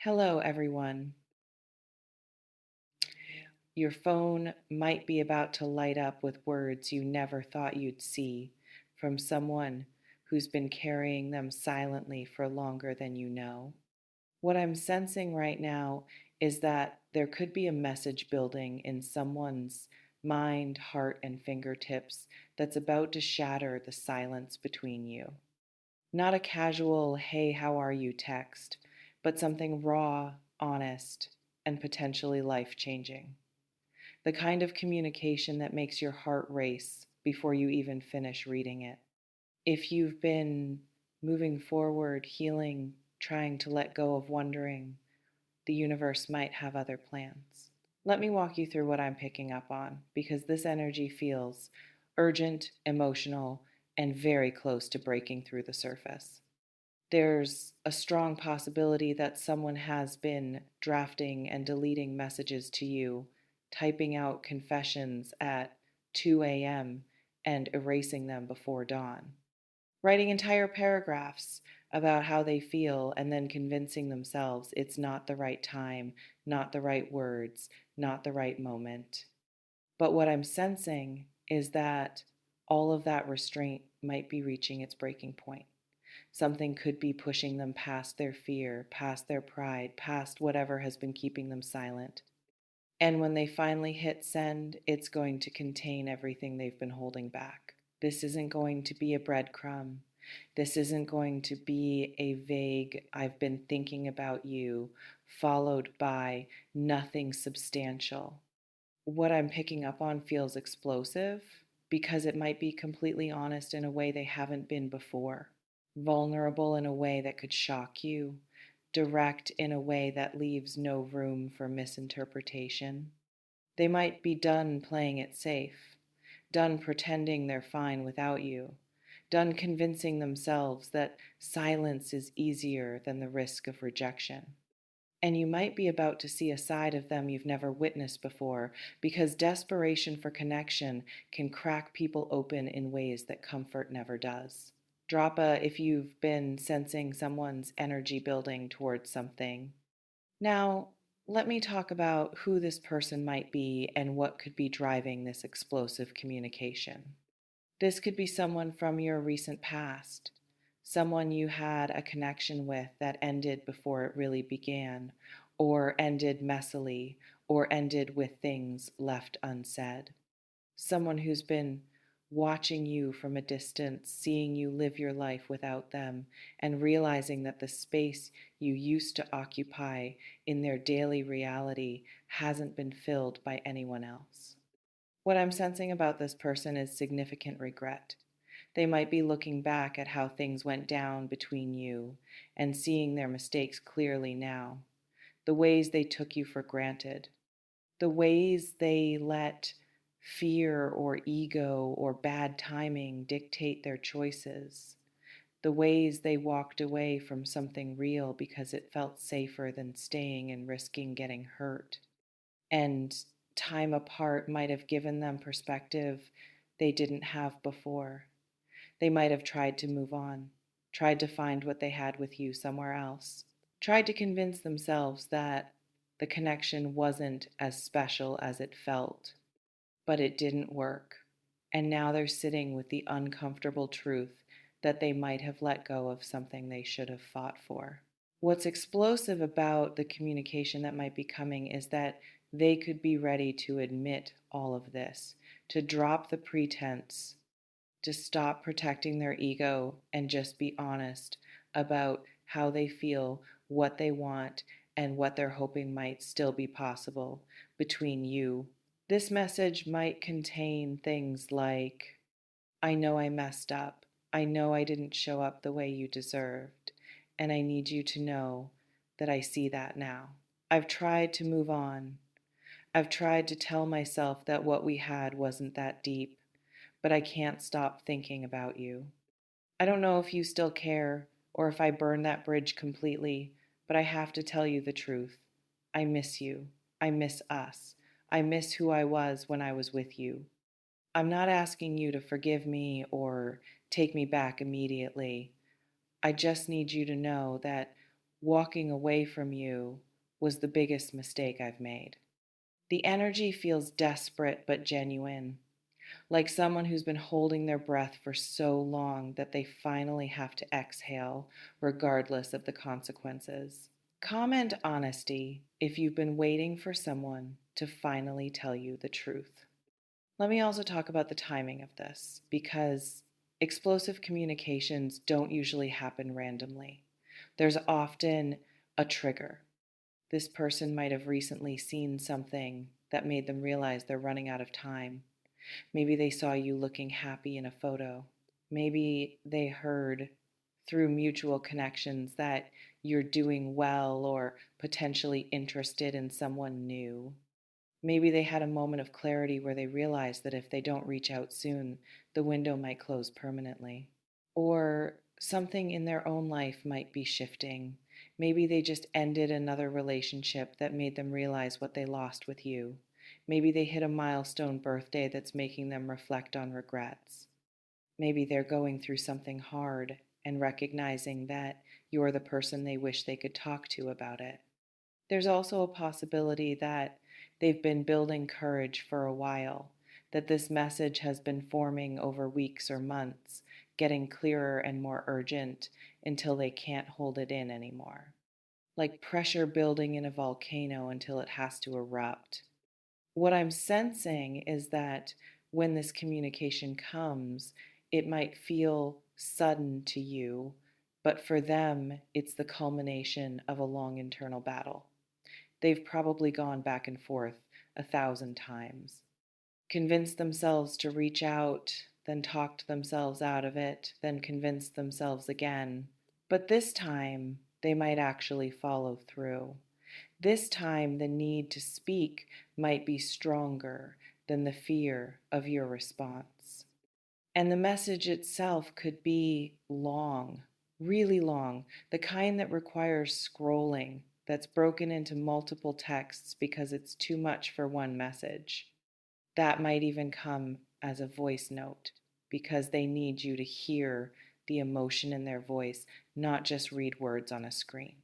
Hello, everyone. Your phone might be about to light up with words you never thought you'd see from someone who's been carrying them silently for longer than you know. What I'm sensing right now is that there could be a message building in someone's mind, heart, and fingertips that's about to shatter the silence between you. Not a casual, hey, how are you text, but something raw, honest, and potentially life changing. The kind of communication that makes your heart race before you even finish reading it. If you've been moving forward, healing, trying to let go of wondering, the universe might have other plans. Let me walk you through what I'm picking up on because this energy feels urgent, emotional, and very close to breaking through the surface. There's a strong possibility that someone has been drafting and deleting messages to you, typing out confessions at 2 a.m. and erasing them before dawn, writing entire paragraphs about how they feel and then convincing themselves it's not the right time, not the right words, not the right moment. But what I'm sensing is that all of that restraint might be reaching its breaking point. Something could be pushing them past their fear, past their pride, past whatever has been keeping them silent. And when they finally hit send, it's going to contain everything they've been holding back. This isn't going to be a breadcrumb. This isn't going to be a vague, I've been thinking about you, followed by nothing substantial. What I'm picking up on feels explosive because it might be completely honest in a way they haven't been before, vulnerable in a way that could shock you, direct in a way that leaves no room for misinterpretation. They might be done playing it safe, done pretending they're fine without you, done convincing themselves that silence is easier than the risk of rejection. And you might be about to see a side of them you've never witnessed before because desperation for connection can crack people open in ways that comfort never does. Drop a if you've been sensing someone's energy building towards something. Now, let me talk about who this person might be and what could be driving this explosive communication. This could be someone from your recent past, someone you had a connection with that ended before it really began, or ended messily, or ended with things left unsaid. Someone who's been watching you from a distance, seeing you live your life without them, and realizing that the space you used to occupy in their daily reality hasn't been filled by anyone else. What I'm sensing about this person is significant regret. They might be looking back at how things went down between you and seeing their mistakes clearly now, the ways they took you for granted, the ways they let fear or ego or bad timing dictate their choices, the ways they walked away from something real because it felt safer than staying and risking getting hurt. And time apart might have given them perspective they didn't have before. They might have tried to move on, tried to find what they had with you somewhere else, tried to convince themselves that the connection wasn't as special as it felt, but it didn't work. And now they're sitting with the uncomfortable truth that they might have let go of something they should have fought for. What's explosive about the communication that might be coming is that they could be ready to admit all of this, to drop the pretense, to stop protecting their ego and just be honest about how they feel, what they want, and what they're hoping might still be possible between you. This message might contain things like, I know I messed up. I know I didn't show up the way you deserved. And I need you to know that I see that now. I've tried to move on. I've tried to tell myself that what we had wasn't that deep, but I can't stop thinking about you. I don't know if you still care or if I burn that bridge completely, but I have to tell you the truth. I miss you. I miss us. I miss who I was when I was with you. I'm not asking you to forgive me or take me back immediately. I just need you to know that walking away from you was the biggest mistake I've made. The energy feels desperate but genuine, like someone who's been holding their breath for so long that they finally have to exhale, regardless of the consequences. Comment honesty if you've been waiting for someone to finally tell you the truth. Let me also talk about the timing of this because explosive communications don't usually happen randomly. There's often a trigger. This person might have recently seen something that made them realize they're running out of time. Maybe they saw you looking happy in a photo. Maybe they heard through mutual connections that you're doing well or potentially interested in someone new. Maybe they had a moment of clarity where they realized that if they don't reach out soon, the window might close permanently. Or something in their own life might be shifting. Maybe they just ended another relationship that made them realize what they lost with you. Maybe they hit a milestone birthday that's making them reflect on regrets. Maybe they're going through something hard and recognizing that you're the person they wish they could talk to about it. There's also a possibility that they've been building courage for a while, that this message has been forming over weeks or months, getting clearer and more urgent until they can't hold it in anymore. Like pressure building in a volcano until it has to erupt. What I'm sensing is that when this communication comes, it might feel sudden to you, but for them, it's the culmination of a long internal battle. They've probably gone back and forth 1,000 times, convinced themselves to reach out, then talked themselves out of it, then convinced themselves again. But this time, they might actually follow through. This time, the need to speak might be stronger than the fear of your response. And the message itself could be long, really long, the kind that requires scrolling, that's broken into multiple texts because it's too much for one message. That might even come as a voice note because they need you to hear the emotion in their voice, not just read words on a screen.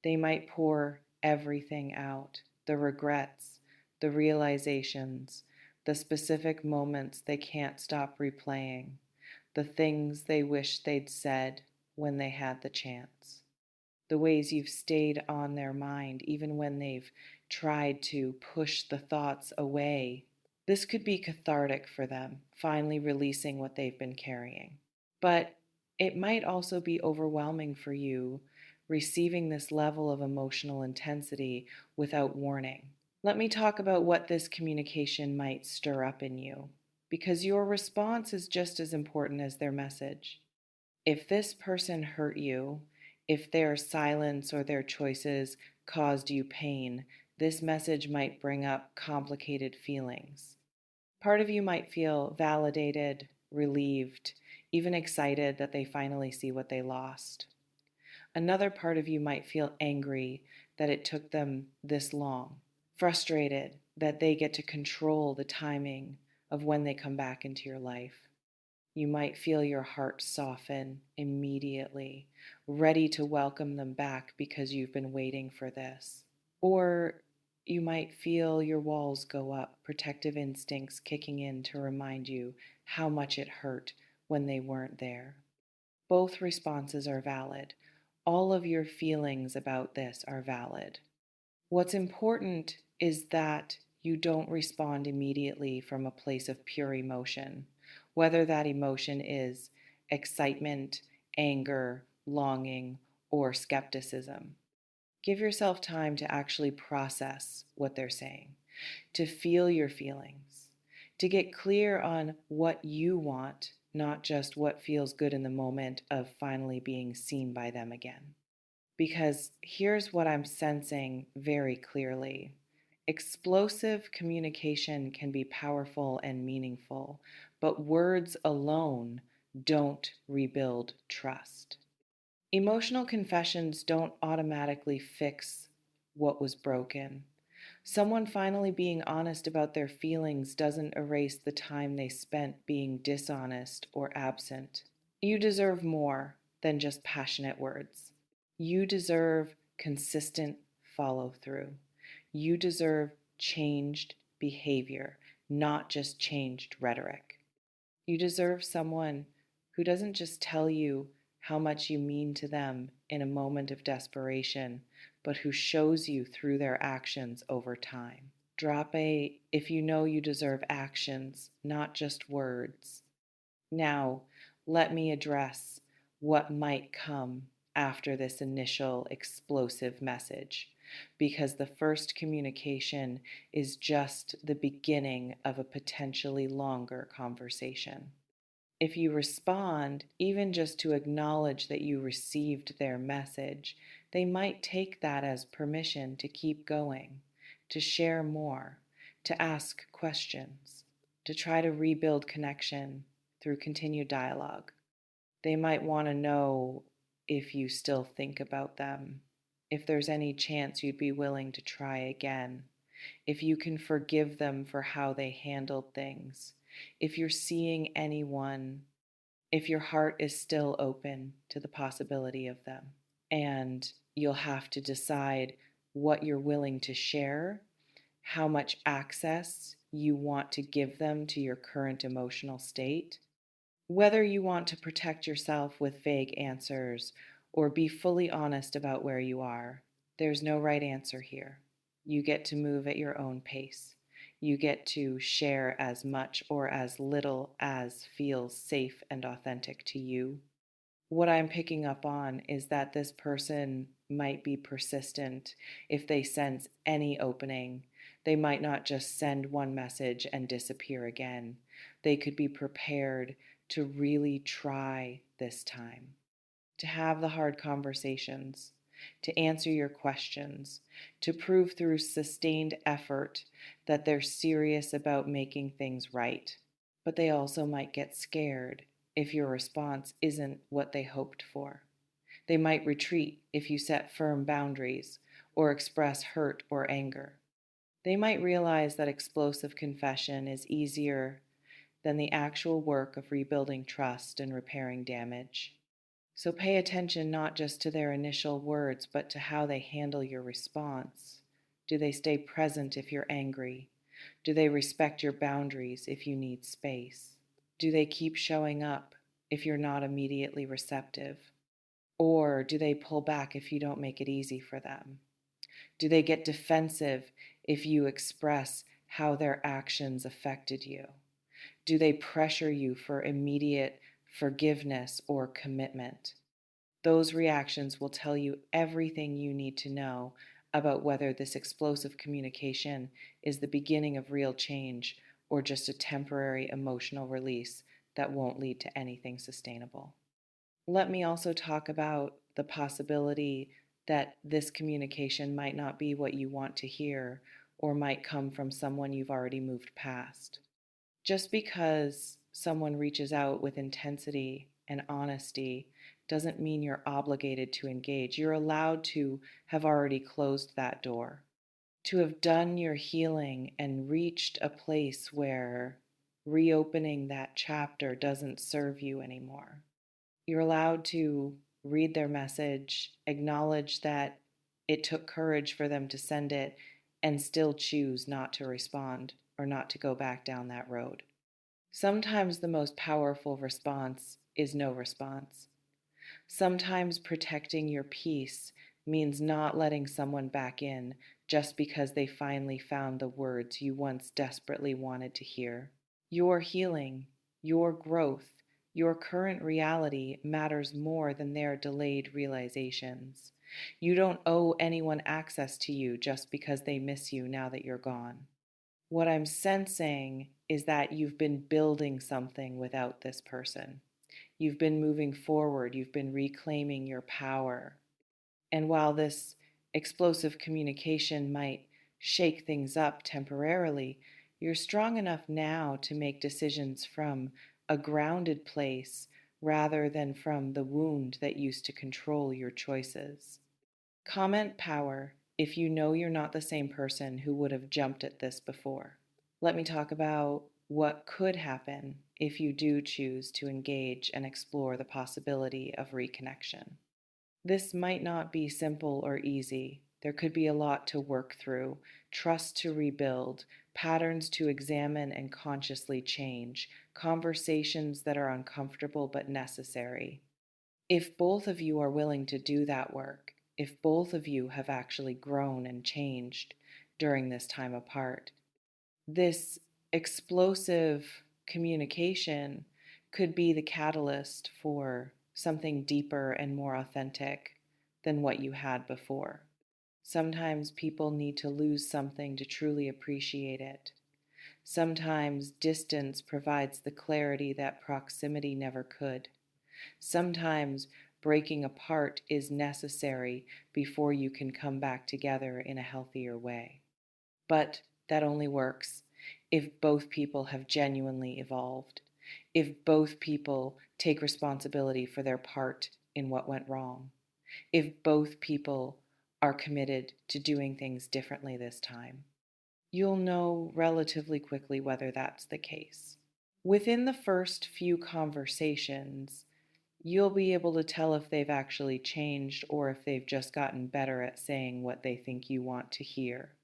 They might pour everything out, the regrets, the realizations, the specific moments they can't stop replaying, the things they wish they'd said when they had the chance, the ways you've stayed on their mind even when they've tried to push the thoughts away. This could be cathartic for them, finally releasing what they've been carrying. But it might also be overwhelming for you receiving this level of emotional intensity without warning. Let me talk about what this communication might stir up in you, because your response is just as important as their message. If this person hurt you, if their silence or their choices caused you pain, this message might bring up complicated feelings. Part of you might feel validated, relieved, even excited that they finally see what they lost. Another part of you might feel angry that it took them this long, frustrated that they get to control the timing of when they come back into your life. You might feel your heart soften immediately, ready to welcome them back because you've been waiting for this. Or you might feel your walls go up, protective instincts kicking in to remind you how much it hurt when they weren't there. Both responses are valid. All of your feelings about this are valid. What's important is that you don't respond immediately from a place of pure emotion, whether that emotion is excitement, anger, longing, or skepticism. Give yourself time to actually process what they're saying, to feel your feelings, to get clear on what you want, not just what feels good in the moment of finally being seen by them again. Because here's what I'm sensing very clearly. Explosive communication can be powerful and meaningful, but words alone don't rebuild trust. Emotional confessions don't automatically fix what was broken. Someone finally being honest about their feelings doesn't erase the time they spent being dishonest or absent. You deserve more than just passionate words. You deserve consistent follow through. You deserve changed behavior, not just changed rhetoric. You deserve someone who doesn't just tell you how much you mean to them in a moment of desperation, but who shows you through their actions over time. Drop a if you know you deserve actions, not just words. Now, let me address what might come after this initial explosive message, because the first communication is just the beginning of a potentially longer conversation. If you respond, even just to acknowledge that you received their message, they might take that as permission to keep going, to share more, to ask questions, to try to rebuild connection through continued dialogue. They might want to know if you still think about them, if there's any chance you'd be willing to try again, if you can forgive them for how they handled things, if you're seeing anyone, if your heart is still open to the possibility of them. And you'll have to decide what you're willing to share, how much access you want to give them to your current emotional state, whether you want to protect yourself with vague answers or be fully honest about where you are. There's no right answer here. You get to move at your own pace. You get to share as much or as little as feels safe and authentic to you. What I'm picking up on is that this person might be persistent if they sense any opening. They might not just send one message and disappear again. They could be prepared to really try this time, to have the hard conversations, to answer your questions, to prove through sustained effort that they're serious about making things right. But they also might get scared if your response isn't what they hoped for. They might retreat if you set firm boundaries or express hurt or anger. They might realize that explosive confession is easier than the actual work of rebuilding trust and repairing damage. So pay attention not just to their initial words, but to how they handle your response. Do they stay present if you're angry? Do they respect your boundaries if you need space? Do they keep showing up if you're not immediately receptive? Or do they pull back if you don't make it easy for them? Do they get defensive if you express how their actions affected you? Do they pressure you for immediate forgiveness or commitment? Those reactions will tell you everything you need to know about whether this explosive communication is the beginning of real change or just a temporary emotional release that won't lead to anything sustainable. Let me also talk about the possibility that this communication might not be what you want to hear or might come from someone you've already moved past. Just because someone reaches out with intensity and honesty doesn't mean you're obligated to engage. You're allowed to have already closed that door, to have done your healing and reached a place where reopening that chapter doesn't serve you anymore. You're allowed to read their message, acknowledge that it took courage for them to send it, and still choose not to respond or not to go back down that road. Sometimes the most powerful response is no response. Sometimes protecting your peace means not letting someone back in just because they finally found the words you once desperately wanted to hear. Your healing, your growth, your current reality matters more than their delayed realizations. You don't owe anyone access to you just because they miss you now that you're gone. What I'm sensing is that you've been building something without this person. You've been moving forward, you've been reclaiming your power. And while this explosive communication might shake things up temporarily, you're strong enough now to make decisions from a grounded place rather than from the wound that used to control your choices. Comment power if you know you're not the same person who would have jumped at this before. Let me talk about what could happen if you do choose to engage and explore the possibility of reconnection. This might not be simple or easy. There could be a lot to work through, trust to rebuild, patterns to examine and consciously change, conversations that are uncomfortable but necessary. If both of you are willing to do that work, if both of you have actually grown and changed during this time apart, this explosive communication could be the catalyst for something deeper and more authentic than what you had before. Sometimes people need to lose something to truly appreciate it. Sometimes distance provides the clarity that proximity never could. Sometimes breaking apart is necessary before you can come back together in a healthier way. But that only works if both people have genuinely evolved, if both people take responsibility for their part in what went wrong, if both people are committed to doing things differently this time. You'll know relatively quickly whether that's the case. Within the first few conversations, you'll be able to tell if they've actually changed or if they've just gotten better at saying what they think you want to hear.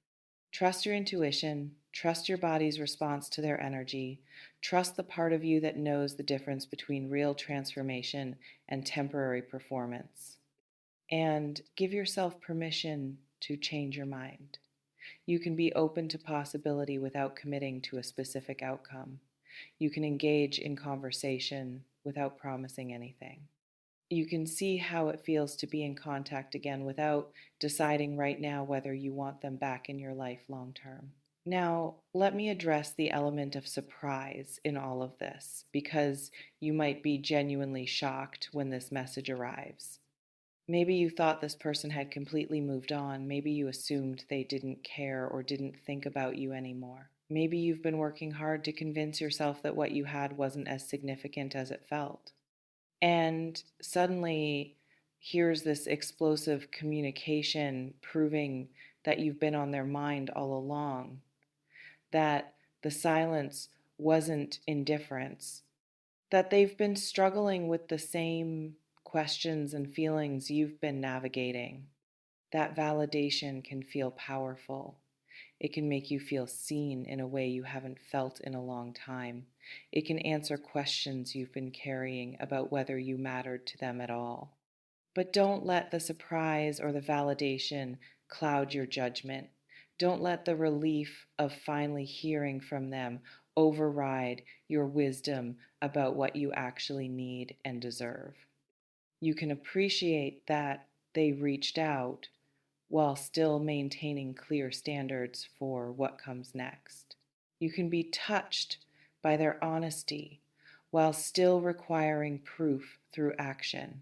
Trust your intuition, trust your body's response to their energy, trust the part of you that knows the difference between real transformation and temporary performance. And give yourself permission to change your mind. You can be open to possibility without committing to a specific outcome. You can engage in conversation without promising anything. You can see how it feels to be in contact again without deciding right now whether you want them back in your life long term. Now, let me address the element of surprise in all of this because you might be genuinely shocked when this message arrives. Maybe you thought this person had completely moved on. Maybe you assumed they didn't care or didn't think about you anymore. Maybe you've been working hard to convince yourself that what you had wasn't as significant as it felt. And suddenly, here's this explosive communication proving that you've been on their mind all along, that the silence wasn't indifference, that they've been struggling with the same questions and feelings you've been navigating. That validation can feel powerful. It can make you feel seen in a way you haven't felt in a long time. It can answer questions you've been carrying about whether you mattered to them at all. But don't let the surprise or the validation cloud your judgment. Don't let the relief of finally hearing from them override your wisdom about what you actually need and deserve. You can appreciate that they reached out while still maintaining clear standards for what comes next. You can be touched by their honesty while still requiring proof through action.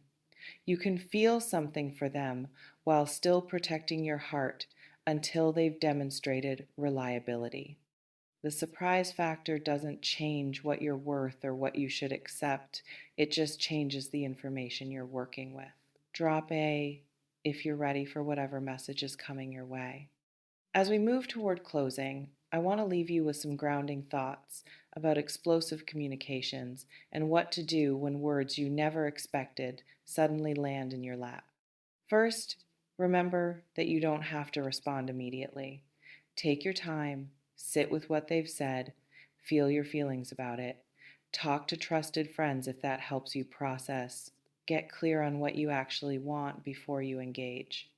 You can feel something for them while still protecting your heart until they've demonstrated reliability. The surprise factor doesn't change what you're worth or what you should accept, it just changes the information you're working with. Drop A if you're ready for whatever message is coming your way. As we move toward closing, I want to leave you with some grounding thoughts about explosive communications and what to do when words you never expected suddenly land in your lap. First, remember that you don't have to respond immediately. Take your time, sit with what they've said, feel your feelings about it. Talk to trusted friends if that helps you process. Get clear on what you actually want before you engage.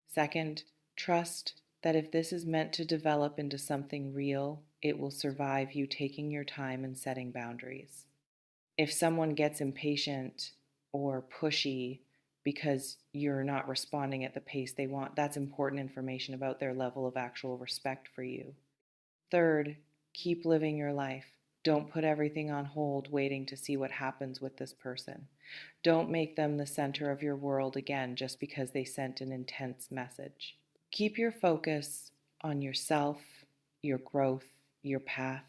Second, trust that if this is meant to develop into something real, it will survive you taking your time and setting boundaries. If someone gets impatient or pushy because you're not responding at the pace they want, that's important information about their level of actual respect for you. Third, keep living your life. Don't put everything on hold waiting to see what happens with this person. Don't make them the center of your world again just because they sent an intense message. Keep your focus on yourself, your growth, your path.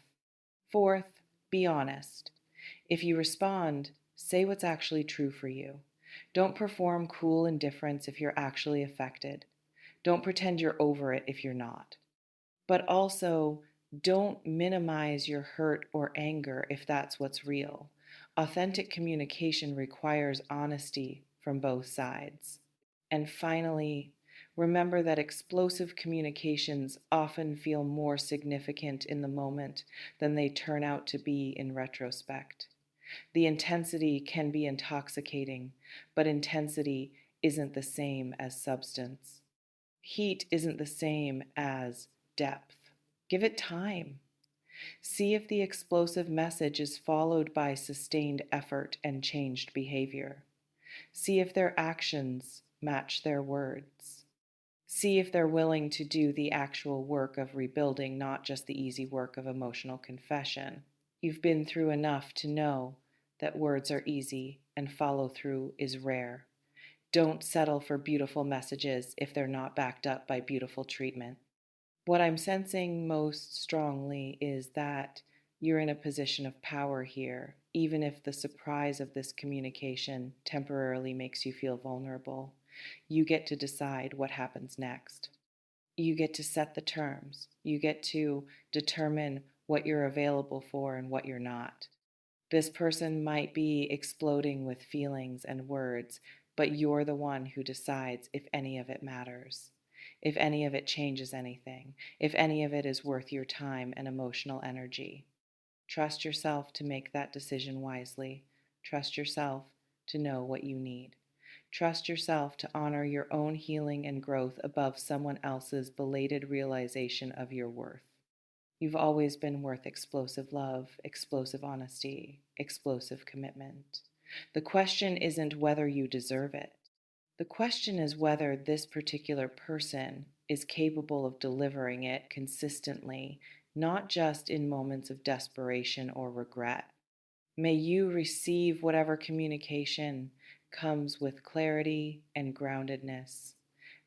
Fourth, be honest. If you respond, say what's actually true for you. Don't perform cool indifference if you're actually affected. Don't pretend you're over it if you're not. But also, don't minimize your hurt or anger if that's what's real. Authentic communication requires honesty from both sides. And finally, remember that explosive communications often feel more significant in the moment than they turn out to be in retrospect. The intensity can be intoxicating, but intensity isn't the same as substance. Heat isn't the same as depth. Give it time. See if the explosive message is followed by sustained effort and changed behavior. See if their actions match their words. See if they're willing to do the actual work of rebuilding, not just the easy work of emotional confession. You've been through enough to know that words are easy and follow through is rare. Don't settle for beautiful messages if they're not backed up by beautiful treatment. What I'm sensing most strongly is that you're in a position of power here, even if the surprise of this communication temporarily makes you feel vulnerable. You get to decide what happens next. You get to set the terms. You get to determine what you're available for and what you're not. This person might be exploding with feelings and words, but you're the one who decides if any of it matters, if any of it changes anything, if any of it is worth your time and emotional energy. Trust yourself to make that decision wisely. Trust yourself to know what you need. Trust yourself to honor your own healing and growth above someone else's belated realization of your worth. You've always been worth explosive love, explosive honesty, explosive commitment. The question isn't whether you deserve it. The question is whether this particular person is capable of delivering it consistently, not just in moments of desperation or regret. May you receive whatever communication comes with clarity and groundedness.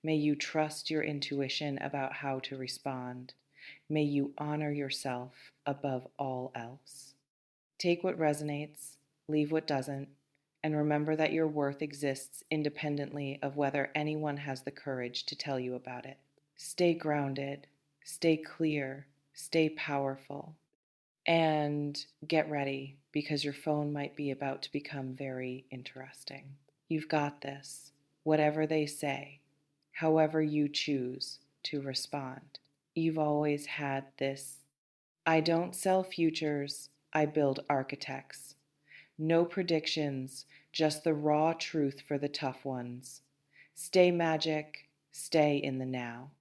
May you trust your intuition about how to respond. May you honor yourself above all else. Take what resonates, leave what doesn't, and remember that your worth exists independently of whether anyone has the courage to tell you about it. Stay grounded, stay clear, stay powerful, and get ready because your phone might be about to become very interesting. You've got this, whatever they say, however you choose to respond. You've always had this. I don't sell futures, I build architects. No predictions, just the raw truth for the tough ones. Stay magic, stay in the now.